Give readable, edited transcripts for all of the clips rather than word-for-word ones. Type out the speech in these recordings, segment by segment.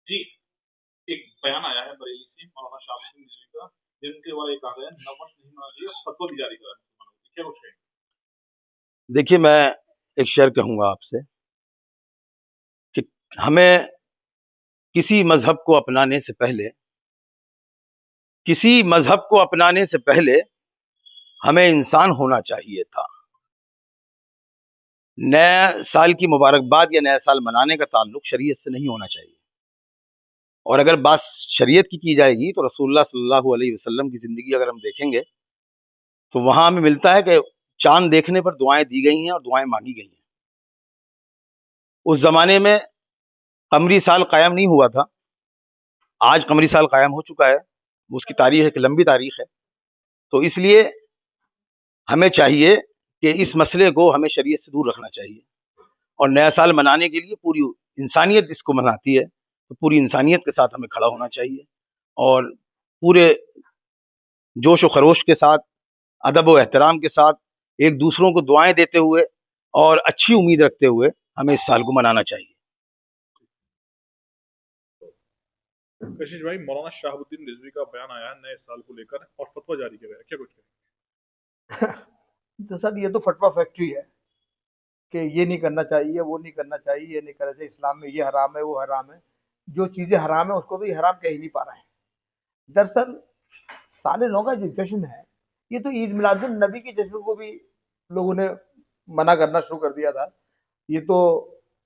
جی ایک بیان آیا ہے بریلی سے مولانا شہاب الدین رضوی کا، جن کے بارے کہا گیا ہے نمش نہیں ہونا چاہیے، فتویٰ بھی جاری کرا ہے مسلمانوں کو، کیا کچھ کہیں؟ دیکھیے میں ایک شعر کہوں گا آپ سے کہ ہمیں کسی مذہب کو اپنانے سے پہلے ہمیں انسان ہونا چاہیے تھا۔ نئے سال کی مبارکباد یا نیا سال منانے کا تعلق شریعت سے نہیں ہونا چاہیے، اور اگر بات شریعت کی جائے گی تو رسول اللہ صلی اللہ علیہ وسلم کی زندگی اگر ہم دیکھیں گے تو وہاں ہمیں ملتا ہے کہ چاند دیکھنے پر دعائیں دی گئی ہیں اور دعائیں مانگی گئی ہیں۔ اس زمانے میں قمری سال قائم نہیں ہوا تھا، آج قمری سال قائم ہو چکا ہے، اس کی تاریخ ایک لمبی تاریخ ہے۔ تو اس لیے ہمیں چاہیے کہ اس مسئلے کو ہمیں شریعت سے دور رکھنا چاہیے، اور نیا سال منانے کے لیے پوری انسانیت اس کو مناتی ہے، تو پوری انسانیت کے ساتھ ہمیں کھڑا ہونا چاہیے، اور پورے جوش و خروش کے ساتھ، ادب و احترام کے ساتھ، ایک دوسروں کو دعائیں دیتے ہوئے اور اچھی امید رکھتے ہوئے ہمیں اس سال کو منانا چاہیے۔ کشش بھائی، مولانا شہاب الدین رضوی کا بیان آیا ہے نئے سال کو لے کر اور فتویٰ جاری کیا گیا ہے، کیا کچھ کہیں؟ تو سر یہ تو فتویٰ فیکٹری ہے کہ یہ نہیں کرنا چاہیے، وہ نہیں کرنا چاہیے، یہ نہیں کرنا چاہیے، اسلام میں یہ حرام ہے، وہ حرام ہے۔ جو چیزیں حرام ہیں اس کو تو یہ حرام کہہ ہی نہیں پا رہے ہیں۔ دراصل سال نو کا جو جشن ہے، یہ تو عید میلاد النبی کے جشن کو بھی لوگوں نے منع کرنا شروع کر دیا تھا۔ یہ تو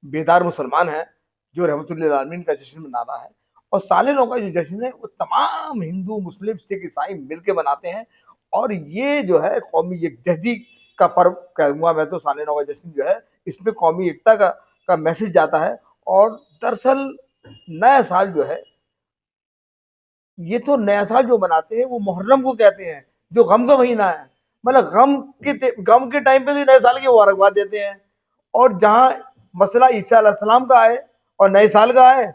بیدار مسلمان ہے جو رحمت اللہ العالمین کا جشن منا رہا ہے، اور سال نو کا جو جشن ہے وہ تمام ہندو، مسلم، سکھ، عیسائی مل کے مناتے ہیں، اور یہ جو ہے قومی یکجہتی کا پرو کہوں گا میں تو۔ سال نو کا جشن جو ہے اس میں قومی ایکتا کا میسج جاتا ہے، اور دراصل نیا سال جو ہے، یہ تو نیا سال جو مناتے ہیں وہ محرم کو کہتے ہیں، جو غم کا مہینہ ہے، مطلب غم کے ٹائم پہ تو نئے سال کی مبارکباد دیتے ہیں، اور جہاں مسئلہ عیسیٰ علیہ السلام کا آئے اور نئے سال کا آئے،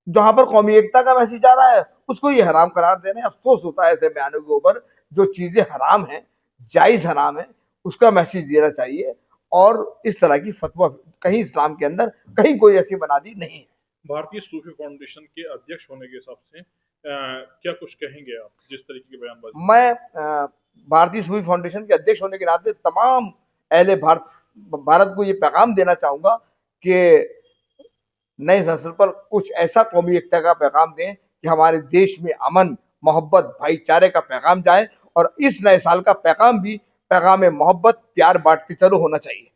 جہاں پر قومی ایکتا کا میسج آ رہا ہے، اس کو یہ حرام قرار دے رہے ہیں۔ افسوس ہوتا ہے ایسے بیانوں کے اوپر۔ جو چیزیں حرام ہیں، جائز حرام ہیں، اس کا میسج دینا چاہیے، اور اس طرح کی فتویٰ کہیں اسلام کے اندر کہیں کوئی ایسی بنادی نہیں ہے۔ بھارتی صوفی فاؤنڈیشن کے ادھیکش ہونے کے حساب سے کیا کچھ کہیں گے آپ جس طریقے کے بیان بازی؟ میں بھارتی صوفی فاؤنڈیشن کے ادھیکش ہونے کے ناطے تمام اہل بھارت کو یہ پیغام دینا چاہوں گا کہ نئے نسل پر کچھ ایسا قومی ایکتا کا پیغام دیں کہ ہمارے دیش میں امن، محبت، بھائی چارے کا پیغام جائے، اور اس نئے سال کا پیغام بھی پیغام محبت، پیار بانٹتے چلو ہونا چاہیے۔